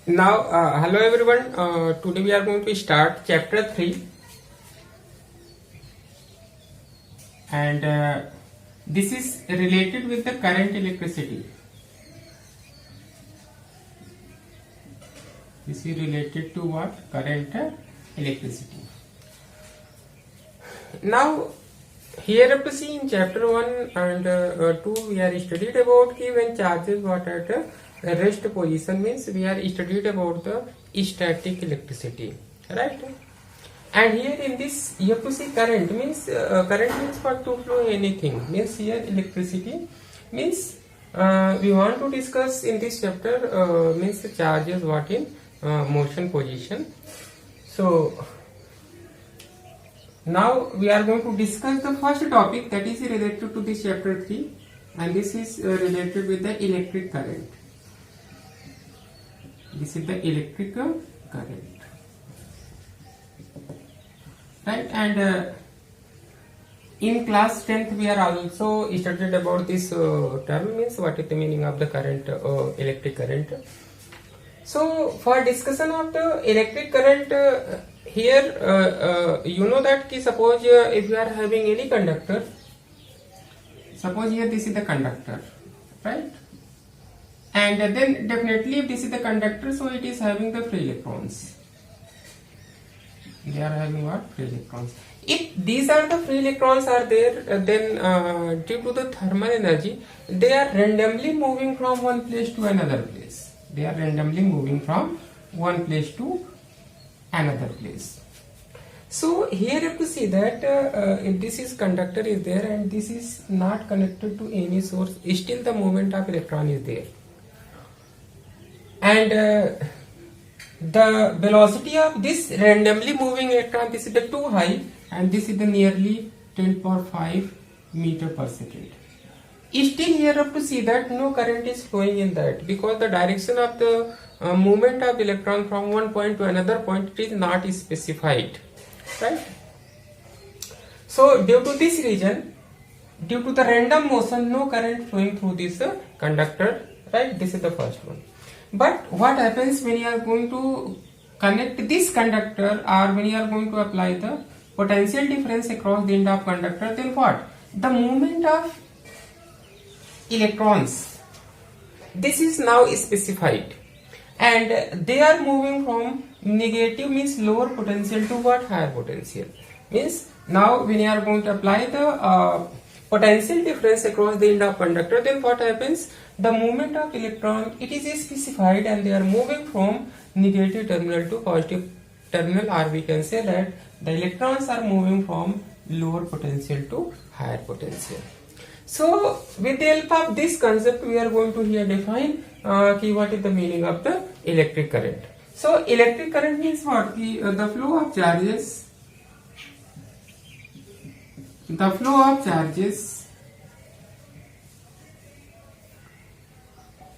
Now, hello everyone. Today we are going to start chapter 3, and this is related with the current electricity. This is related to what? Current electricity. Now, here up to see in chapter 1 and 2 we are studied about ki when charges what at rest position, means we are studied about the static electricity, right? And here in this you have to see current means current means for to flow anything, means here electricity means we want to discuss in this chapter means the charges what in motion position. So now we are going to discuss the first topic that is related to this chapter 3, and this is related with the electric current. This is the electrical current, right? And in class 10th we are also studied about this term, means what is the meaning of the current, electric current. So for discussion of the electric current, here you know that ki suppose if you are having any conductor, suppose here this is the conductor, right? And then definitely if this is the conductor, so it is having the free electrons. They are having what? Free electrons. If these are the free electrons are there, then due to the thermal energy, they are randomly moving from one place to another place. They are randomly moving from one place to another place. So here you have to see that if this is conductor is there and this is not connected to any source, still the movement of electron is there. And the velocity of this randomly moving electron, this is the too high, and this is the nearly 10 power 5 meter per second. Still here you have to see that no current is flowing in that, because the direction of the movement of the electron from one point to another point, it is not specified, right? So due to this reason, due to the random motion, no current flowing through this conductor, right? This is the first one. But what happens when you are going to connect this conductor, or when you are going to apply the potential difference across the end of conductor, then what? The movement of electrons, this is now specified, and they are moving from negative, means lower potential, to what? Higher potential. Means now when you are going to apply the potential difference across the end of conductor, then what happens? The movement of electron, it is specified, and they are moving from negative terminal to positive terminal, or we can say that the electrons are moving from lower potential to higher potential. So with the help of this concept, we are going to here define what is the meaning of the electric current. So electric current means what? The flow of charges, the flow of charges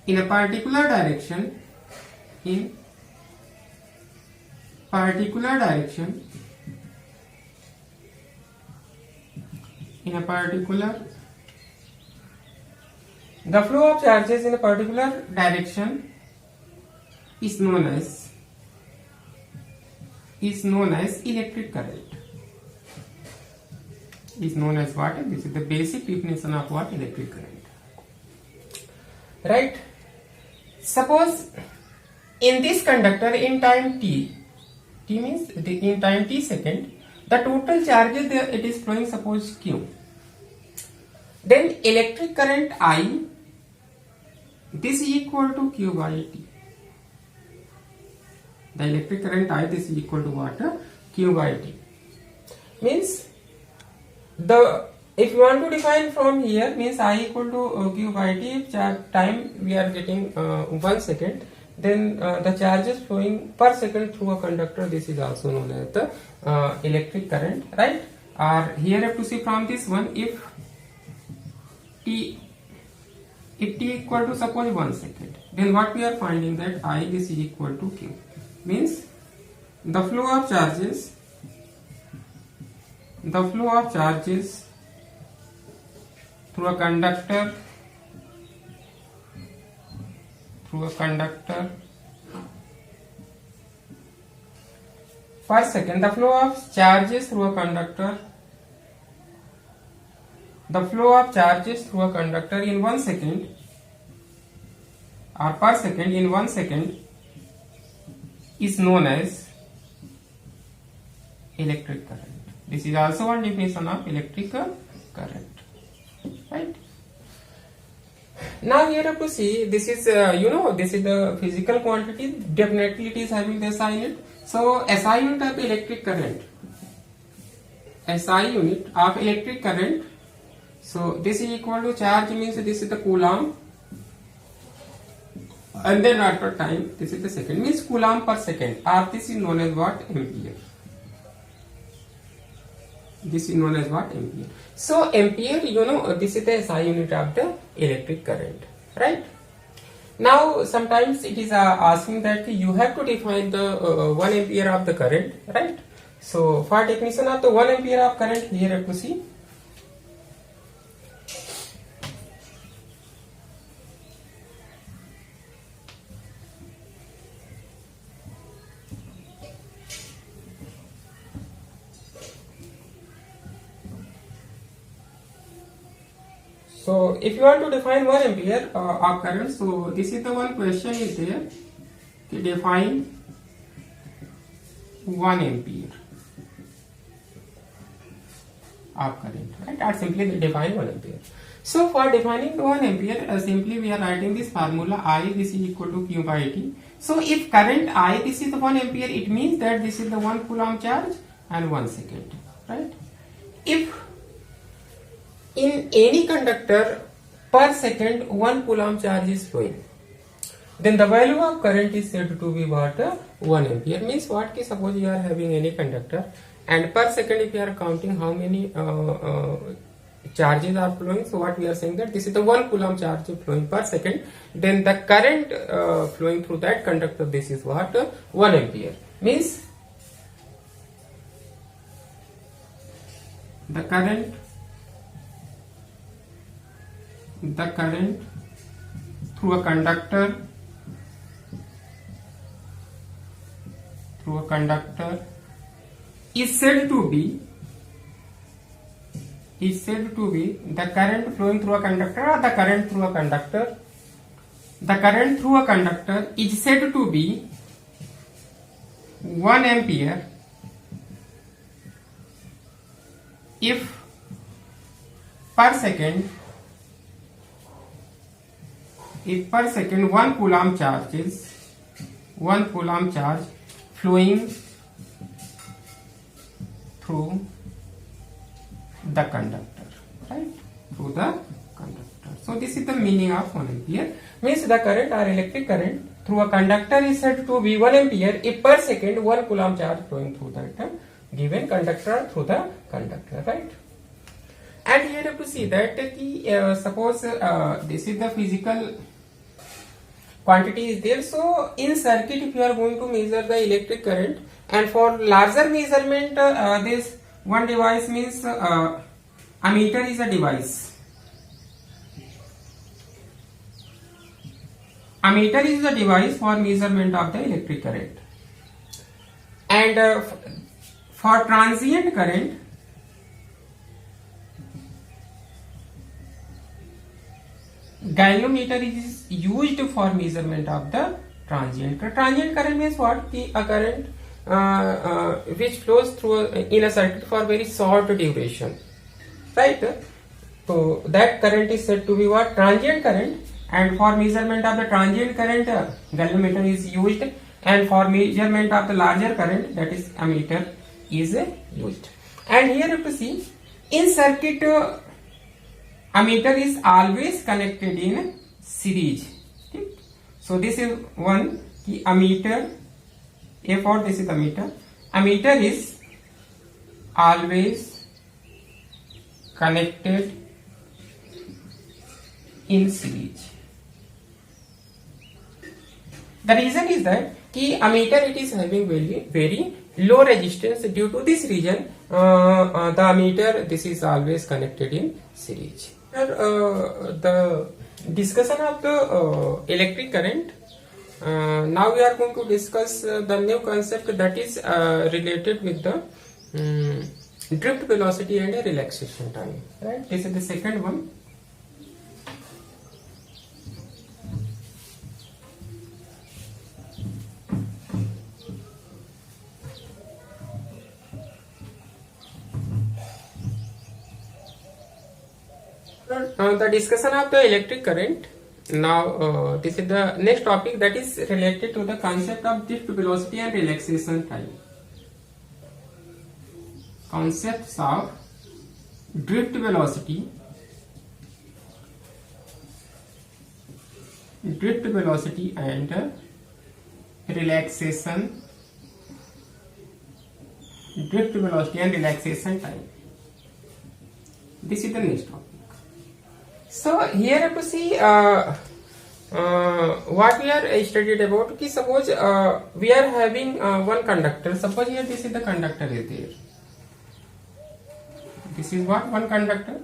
in a particular direction, in particular direction, in a particular, the flow of charges in a particular direction is known as electric current. Is known as what? This is the basic definition of what? Electric current, right? Suppose in this conductor, in time t means in time t second, the total charges there, it is flowing, suppose q. Then electric current I, this is equal to q by t. The electric current I, this is equal to what? Q by t. Means the, if you want to define from here, means I equal to q by t, time we are getting 1 second, then the charges flowing per second through a conductor, this is also known as the electric current, right? Or here you have to see from this one, if t equal to suppose 1 second, then what we are finding that I, this is equal to q, means the flow of charges, through a conductor per second, the flow of charges through a conductor, the flow of charges through a conductor in 1 second or per second in 1 second is known as electric current. This is also one definition of electric current, right? Now here to see, this is this is the physical quantity. Definitely it is having the SI unit. So SI unit of electric current, SI unit of electric current. So this is equal to charge, means this is the coulomb, and then after time this is the second, means coulomb per second, or this is known as what? Ampere. This is known as what? Ampere. So ampere, this is the SI unit of the electric current, right? Now sometimes it is asking that you have to define the 1 ampere of the current, right? So for definition of the 1 ampere of current, here you have to see. So if you want to define 1 ampere of current, so this is the one question is there to define 1 ampere of current, right? Or simply define 1 ampere. So for defining the 1 ampere, simply we are writing this formula I, this is equal to Q by T. So if current I, this is the 1 ampere, it means that this is the 1 coulomb charge and 1 second, right? If in any conductor per second 1 coulomb charge is flowing, then the value of current is said to be what? 1 ampere. Means what? Ki suppose you are having any conductor and per second if you are counting how many charges are flowing, so what we are saying that this is the 1 coulomb charge flowing per second, then the current flowing through that conductor, this is what? 1 ampere. Means the current through a conductor is said to be the current flowing through a conductor, or the current through a conductor. The current through a conductor is said to be 1 ampere if per second 1 coulomb charge flowing through the conductor, right? Through the conductor. So this is the meaning of 1 ampere. Means the current or electric current through a conductor is said to be 1 ampere if per second 1 coulomb charge flowing through that given conductor through the conductor, right? And here you have to see that suppose this is the physical quantity is there. So in circuit, if you are going to measure the electric current, and for larger measurement, this one device means ammeter is a device. Ammeter is a device for measurement of the electric current, and for transient current, gynometer is used for measurement of the transient current. Transient current means what? A current which flows through in a circuit for very short duration, right? So that current is said to be what? Transient current. And for measurement of the transient current, galvanometer is used, and for measurement of the larger current, that is ammeter, is used. And here you have to see, in circuit, ammeter is always connected in series. Okay? So this is one key ammeter. A4, this is ammeter. Ammeter is always connected in series. The reason is that key ammeter, it is having very low resistance. Due to this reason, the ammeter, this is always connected in series. The discussion of the electric current now we are going to discuss the new concept that is related with the drift velocity and relaxation time. Right? This is the second one. The discussion of the electric current. Now this is the next topic that is related to the concept of drift velocity and relaxation time. Concepts of drift velocity, and relaxation, drift velocity and relaxation time. This is the next topic. So here you have to see what we are studied about. Okay, suppose we are having one conductor. Suppose here this is the conductor is there. This is what? One conductor.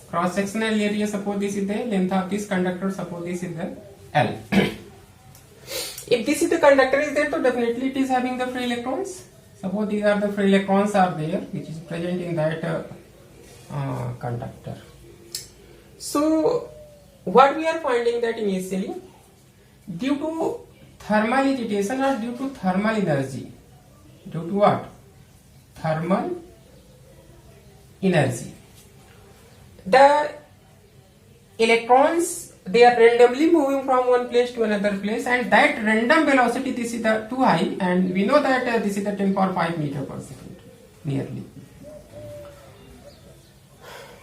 Cross sectional area, suppose this is the length of this conductor, suppose this is the L. If this is the conductor is there, so definitely it is having the free electrons. Suppose these are the free electrons are there, which is present in that conductor. So what we are finding that initially, due to thermal agitation or due to thermal energy, due to what? Thermal energy, the electrons, they are randomly moving from one place to another place, and that random velocity, this is the too high, and we know that this is the 10 power 5 meter per second nearly.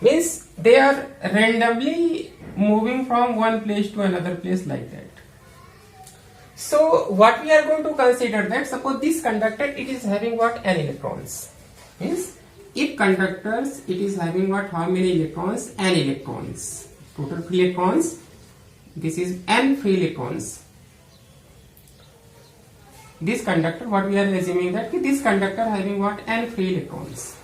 Means they are randomly moving from one place to another place like that. So what we are going to consider that, suppose this conductor, it is having what? N electrons. Means if conductors, it is having what? How many electrons? N electrons. Total free electrons, this is N free electrons. This conductor, what we are assuming that this conductor having what? N free electrons.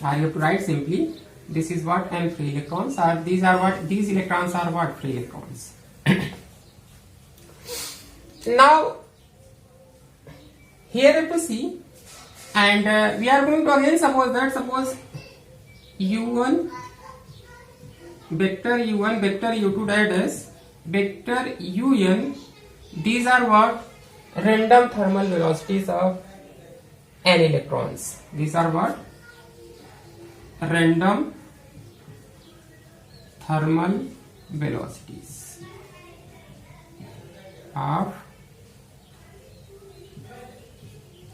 I have to write simply, this is what? N free electrons, or these are what? These electrons are what? Free electrons. Now here you have to see, and we are going to again suppose U1, vector U1, vector U2 dash, vector Un, these are what? Random thermal velocities of N electrons. These are what? Random thermal velocities of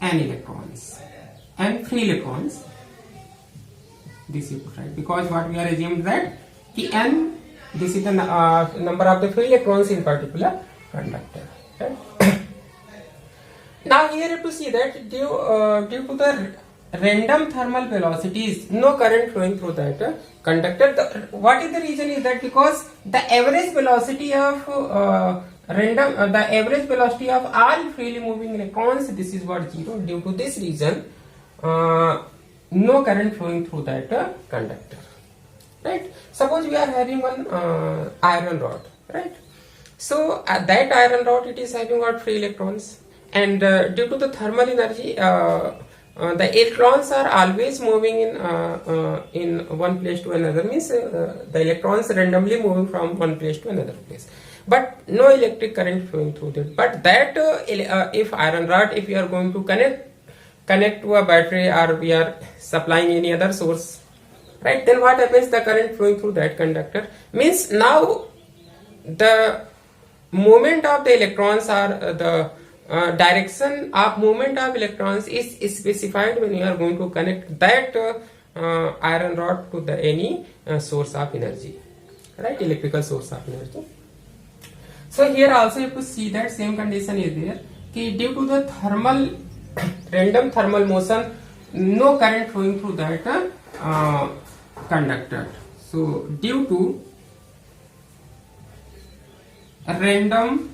N electrons and free electrons. This is right, because what we are assuming that N, this is the number of the free electrons in particular conductor. Right? Now here you have to see that due to the random thermal velocities, no current flowing through that conductor. What is the reason is that because the average velocity of the average velocity of all freely moving electrons, this is what 0. Due to this reason, no current flowing through that conductor. Right? Suppose we are having one iron rod. Right? So that iron rod, it is having what? Free electrons, and due to the thermal energy, the electrons are always moving in one place to another. Means the electrons randomly moving from one place to another place, but no electric current flowing through that. But that if iron rod, if you are going to connect to a battery, or we are supplying any other source, right, then what happens? The current flowing through that conductor, means now the movement of the electrons, or the direction of movement of electrons is specified when you are going to connect that iron rod to the any source of energy, right, electrical source of energy. So here also you have to see that same condition is there, due to the random thermal motion, no current flowing through that conductor. So due to random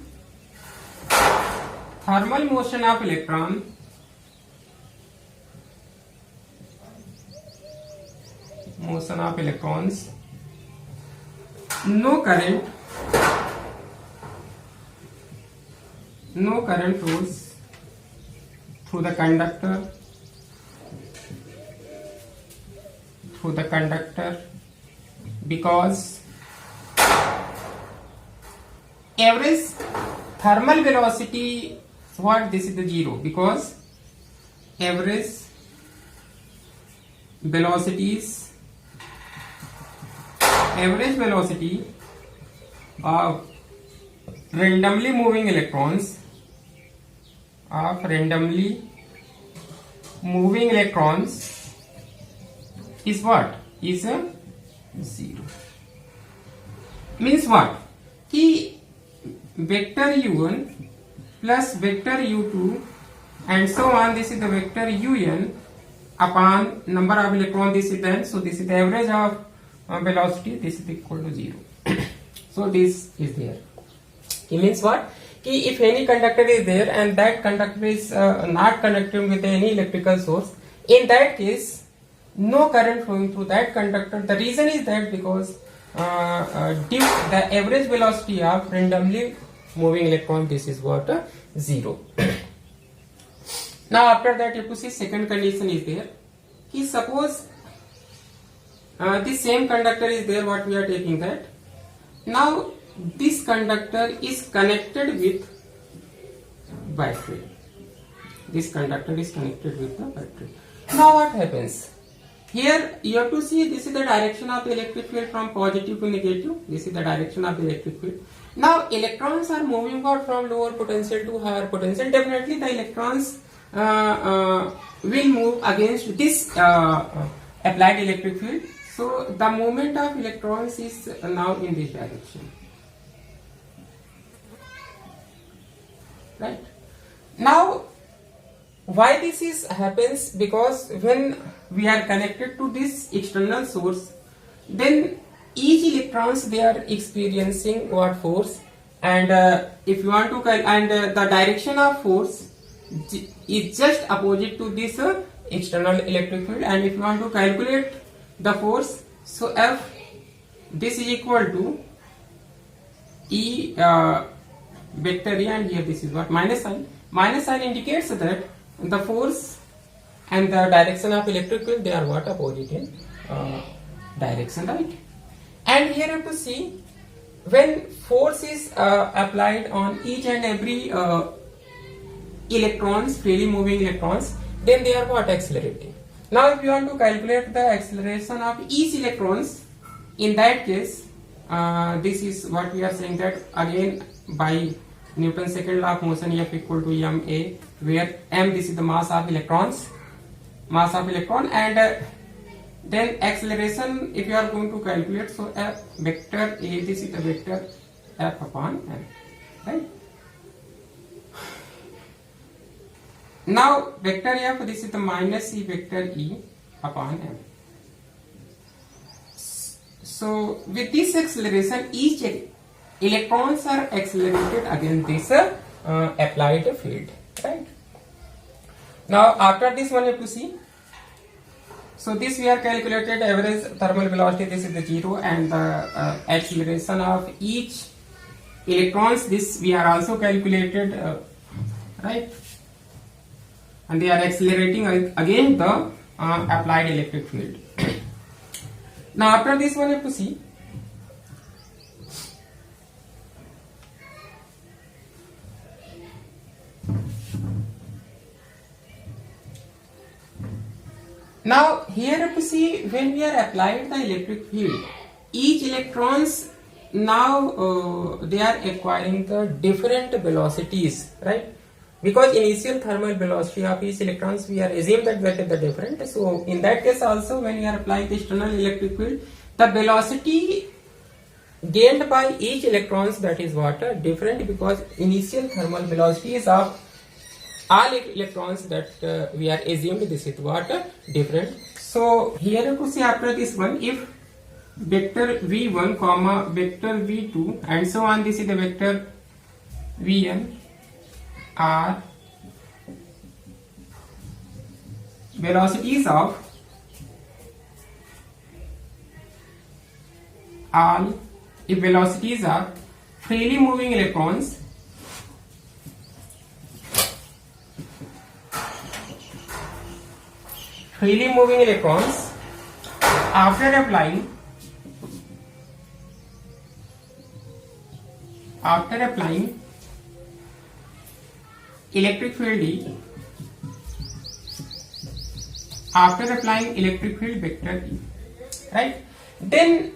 thermal motion of electron, motion of electrons, no current no current flows through the conductor because average thermal velocity, what, this is the zero, because average velocity of randomly moving electrons is what? Is a zero. Means what? कि vector u1 plus vector u2 and so on, this is the vector un upon number of electron, this is the, so this is the average of velocity, this is equal to zero. So this is there. It means what? Ki if any conductor is there and that conductor is not connected with any electrical source, in that case no current flowing through that conductor. The reason is that because due the average velocity of randomly moving electron, this is what? Zero. Now after that you have to see second condition is there. Ki suppose this same conductor is there, what we are taking that. Now this conductor is connected with battery. This conductor is connected with the battery. Now what happens? Here you have to see, this is the direction of the electric field from positive to negative. This is the direction of the electric field. Now electrons are moving out from lower potential to higher potential. Definitely the electrons will move against this applied electric field. So the movement of electrons is now in this direction. Right? Now why this is happens? Because when we are connected to this external source, then each electrons they are experiencing what force, and if you want to and the direction of force is just opposite to this external electric field. And if you want to calculate the force, so F, this is equal to E vector E, and here this is what? Minus sign. Minus sign indicates that the force and the direction of electric field, they are what? Opposite in direction, right? And here you have to see, when force is applied on each and every electrons, freely moving electrons, then they are what? Accelerating. Now if you want to calculate the acceleration of each electrons, in that case this is what we are saying, that again by Newton's second law of motion, F equal to ma, where m, this is the mass of electrons, and then acceleration if you are going to calculate, so F vector A, this is the vector F upon m, right? Now vector F, this is the minus C vector E upon m. So with this acceleration, each electrons are accelerated against this applied field, right? Now after this one you have to see, so this we are calculated average thermal velocity, this is the zero, and the acceleration of each electrons, this we are also calculated, right? And they are accelerating against the applied electric field. Now after this one you have to see, now here you have to see, when we are applied the electric field, each electrons now they are acquiring the different velocities, right? Because initial thermal velocity of each electrons, we are assume that is the different. So in that case also, when we are applying the external electric field, the velocity gained by each electrons, that is what? Different, because initial thermal velocity is of all electrons that we are assumed, this is what? Different. So here you have to see after this one, if vector v1 comma vector v2 and so on, this is the vector vn are velocities of all, if velocities are freely moving electrons freely moving electrons after applying electric field E, after applying electric field vector E, right? Then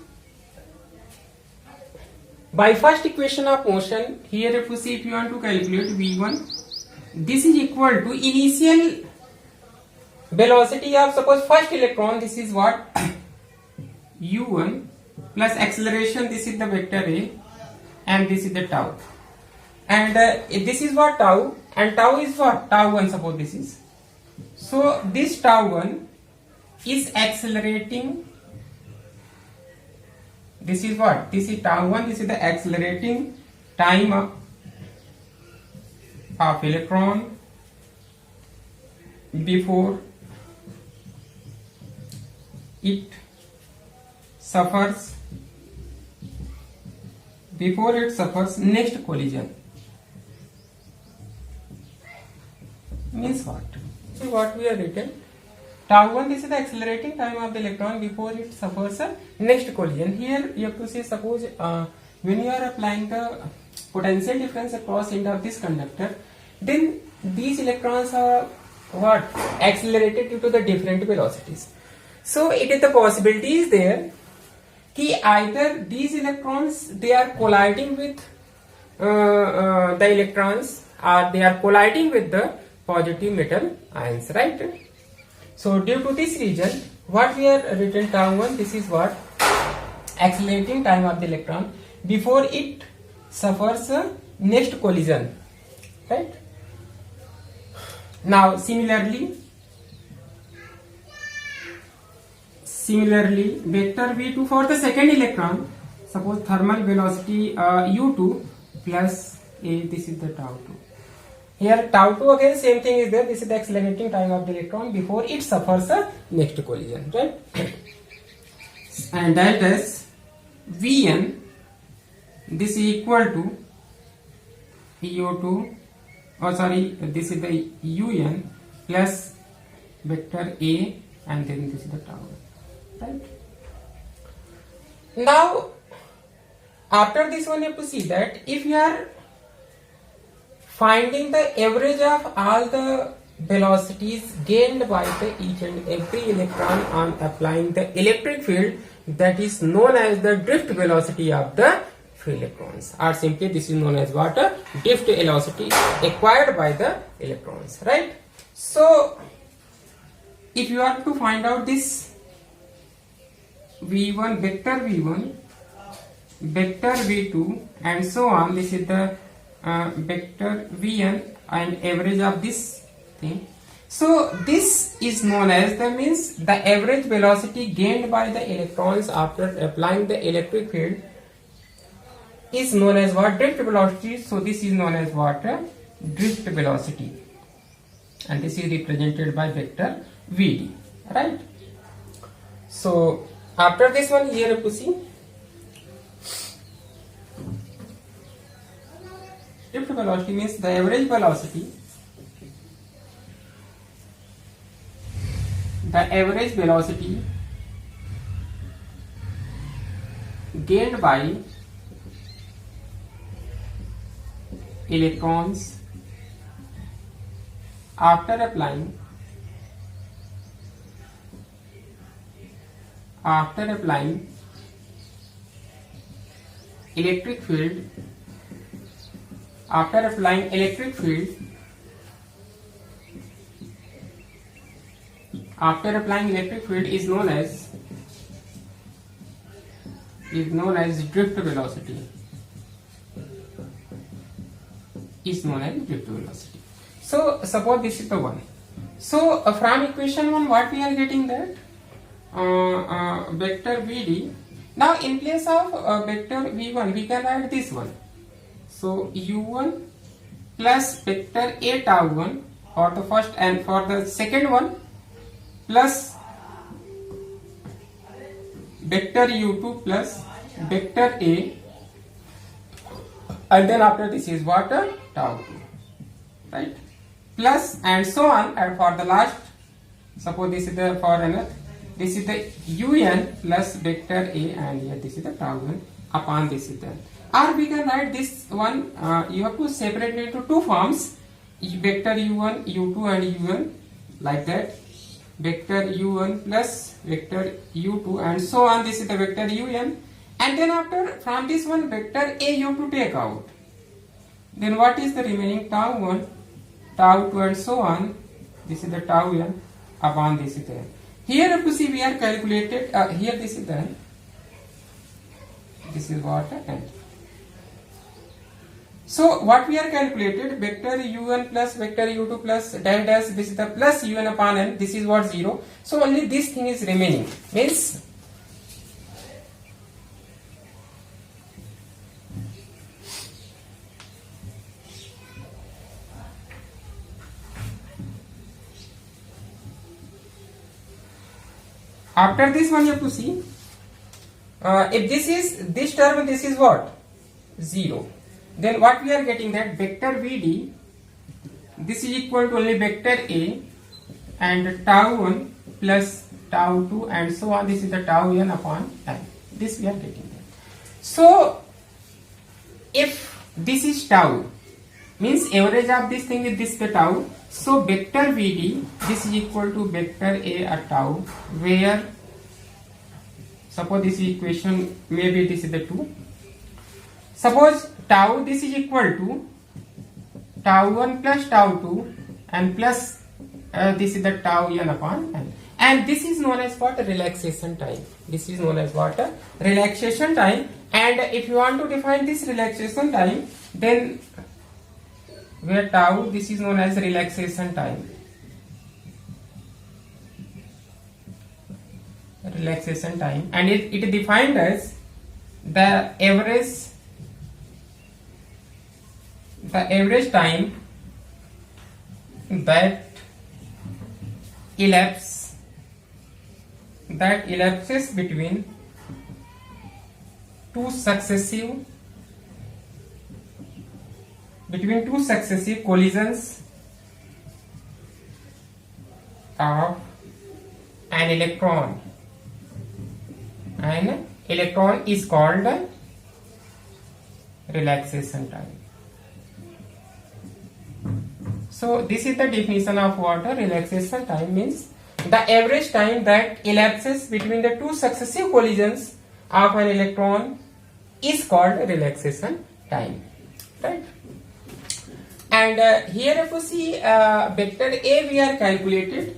by first equation of motion, here if you see, if you want to calculate V1, this is equal to initial velocity of suppose first electron, this is what u1 plus acceleration, this is the vector A, and this is the tau, and this is what tau, and tau is what tau 1, suppose this is, so this tau 1 is accelerating, this is what, this is tau 1, this is the accelerating time of electron before it suffers next collision. Means what? See what we have written. Tau 1, this is the accelerating time of the electron before it suffers a next collision. Here you have to say, suppose when you are applying the potential difference across end of this conductor, then these electrons are what? Accelerated due to the different velocities. So it is the possibility is there कि either these electrons they are colliding with the electrons, or they are colliding with the positive metal ions, right? So due to this reason, what we are written tau 1, this is what accelerating time of the electron before it suffers a next collision, right? Now similarly vector v2 for the second electron, suppose thermal velocity u2 plus a, this is the tau 2. Here tau 2 again same thing is there, this is the accelerating time of the electron before it suffers a next collision, right? And that is Vn, this is equal to u2, this is the un plus vector a, and then this is the tau, right? Now after this one you have to see that if you are finding the average of all the velocities gained by the each and every electron on applying the electric field, that is known as the drift velocity of the free electrons, or simply this is known as what? Drift velocity acquired by the electrons, right? So if you are to find out this v1, vector v1, vector v2 and so on, this is the vector vn and average of this thing. So this is known as the average velocity gained by the electrons after applying the electric field is known as what? Drift velocity. So this is known as what? Drift velocity, and this is represented by vector vd, right? So after this one, here you have to see drift velocity means the average velocity, gained by electrons after applying electric field is known as drift velocity. So suppose this is the one. So from equation 1 what we are getting that vector vd. Now in place of vector v1 we can write this one. So u1 plus vector a tau 1 for the first, and for the second one plus vector u2 plus vector a, and then after this is what? Tau 2, right? Plus and so on, and for the last Suppose this is the for nth, this is the un plus vector a, and here this is the tau n upon this is the, or we can write this one, you have to separate it into two forms, vector u1 u2 and un, like that, vector u1 plus vector u2 and so on, this is the vector un, and then after from this one vector a you have to take out, then what is the remaining, tau 1 tau 2 and so on, this is the tau n upon this is there. Here if you see we are calculated, here this is the, this is what n. So what we are calculated, vector un plus vector u2 plus dash dash, this is the plus un upon n, this is what 0, so only this thing is remaining, means after this one you have to see, if this is this term, this is what 0, then what we are getting, that vector vd, this is equal to only vector a and tau 1 plus tau 2 and so on, this is the tau n upon n, this we are getting that. So if this is tau, means average of this thing is this the tau, so vector vd, this is equal to vector a at tau, where suppose this equation, maybe this is the 2, suppose tau this is equal to tau 1 plus tau 2 and plus this is the tau n upon n, and this is known as what, relaxation time, this is known as what, relaxation time. And if you want to define this relaxation time, then where tau, this is known as relaxation time, relaxation time, and it is defined as the average time that elapses between two successive collisions of an electron. An electron is called relaxation time. So this is the definition of what a relaxation time means, the average time that elapses between the two successive collisions of an electron is called relaxation time, right? And here if you see vector a we are calculated.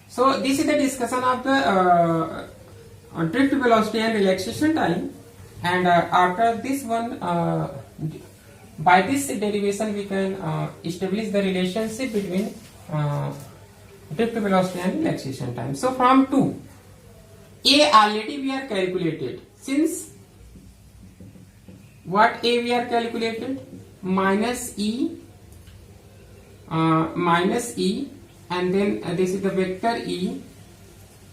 So this is the discussion of the drift velocity and relaxation time, and after this one, by this derivation we can establish the relationship between drift velocity and relaxation time. So from 2, a already we are calculated, since what a we are calculated, minus e, and then this is the vector e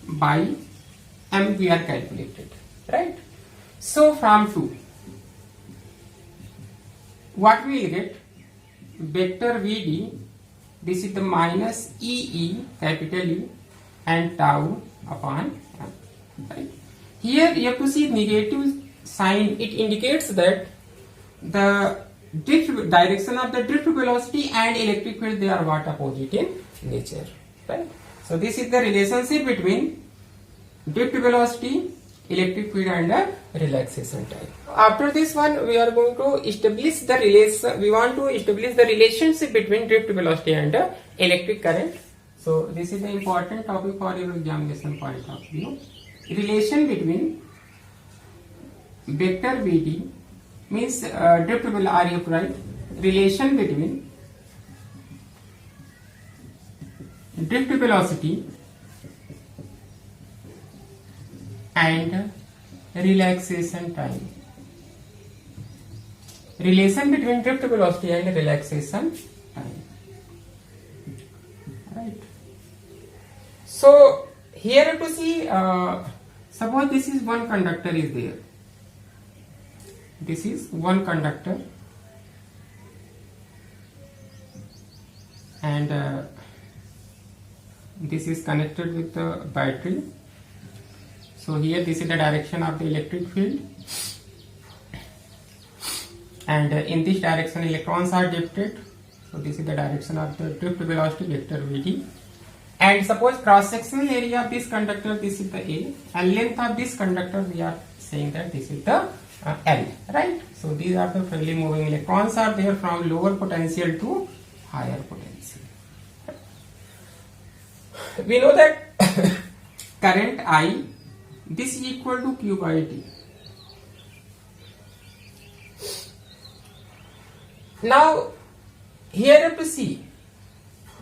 by m we are calculated, right? So from 2, what we will get, vector vd, this is the minus ee, capital E, and tau upon m, right? Here you have to see negative sign, it indicates that the direction of the drift velocity and electric field, they are what, opposite in nature, right? So this is the relationship between drift velocity, electric field, and relaxation time. After this one, we are going to establish the relation. We want to establish the relationship between drift velocity and electric current. So this is the important topic for your examination point of view. Relation between vector vd, means drift velocity, right? Relation between drift velocity and relaxation time. Relation between drift velocity and relaxation time, right? So here to see, suppose this is one conductor is there. This is one conductor, and this is connected with the battery. So here this is the direction of the electric field, and in this direction electrons are drifted. So this is the direction of the drift velocity vector Vd. And suppose cross sectional area of this conductor, this is the A, and length of this conductor we are saying that this is the L, right? So these are the freely moving electrons are there from lower potential to higher potential. We know that current I, this is equal to Q by T. Now here you have to see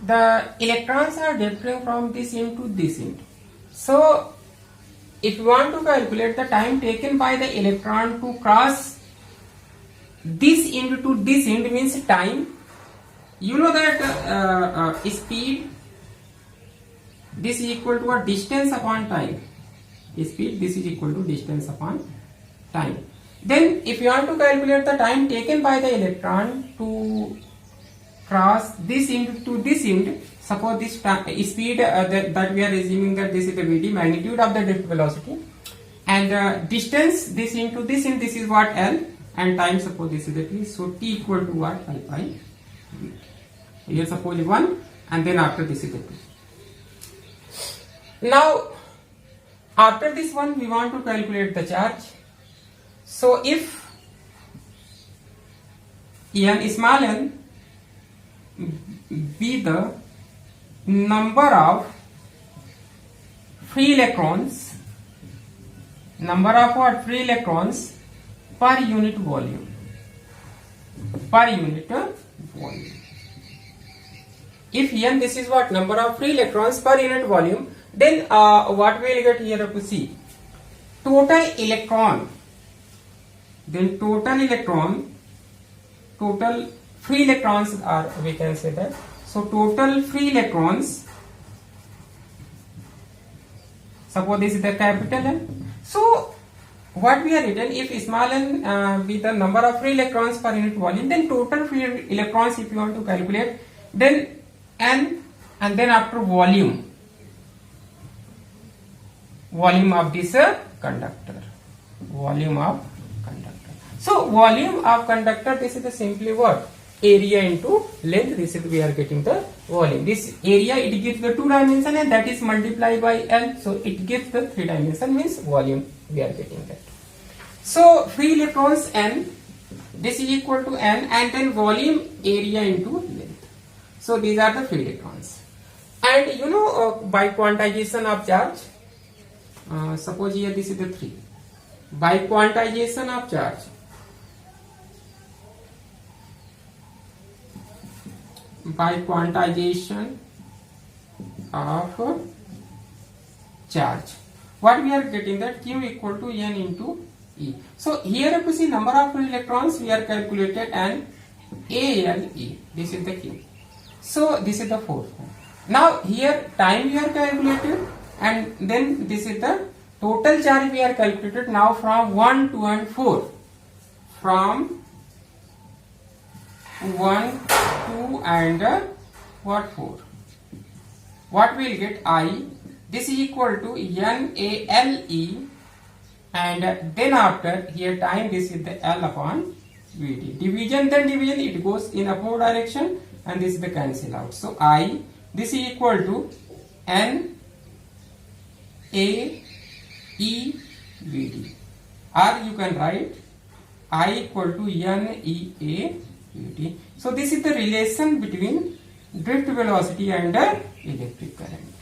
the electrons are drifting from this end to this end. So if you want to calculate the time taken by the electron to cross this end to this end, means time, you know that speed, this is equal to a distance upon time. Speed, this is equal to distance upon time. Then if you want to calculate the time taken by the electron to cross this end to this end, suppose this speed that we are assuming that this is the Vd, magnitude of the drift velocity, and distance this into this end, this is what L, and time suppose this is the T. So T equal to what? L by Vt. Here suppose 1, and then after this is the 2. Now after this one we want to calculate the charge. So if n small n be the number of free electrons, number of what? Free electrons per unit volume, per unit volume. If n, this is what? Number of free electrons per unit volume, then what we will get here to see? Total electron, then total free electrons are, we can say that. So total free electrons, suppose this is the capital N. So what we are written, if small n be the number of free electrons per unit volume, then total free electrons if you want to calculate, then n, and then after volume of this conductor, volume of conductor. So volume of conductor, this is the simply what? Area into length. This is we are getting the volume. This area, it gives the 2 dimension, and that is multiplied by L, so it gives the 3 dimension, means volume we are getting that. So free electrons n, this is equal to n, and then volume area into length. So these are the free electrons. And you know by quantization of charge, suppose here this is the 3, by quantization of charge, by quantization of charge, what we are getting that Q equal to n into E. So here if you see number of free electrons we are calculated, and ALE, this is the Q. So this is the 4. Now here time we are calculated, and then this is the total charge we are calculated. Now from 1, 2 and 4, from 1, 2 and 4, what we will get? I, this is equal to NALE, and then after here time, this is the L upon Vt. Division, then division, it goes in upward direction, and this is the cancel out. So I, this is equal to NAEVD, or you can write I equal to NEAVD. So this is the relation between drift velocity and electric current.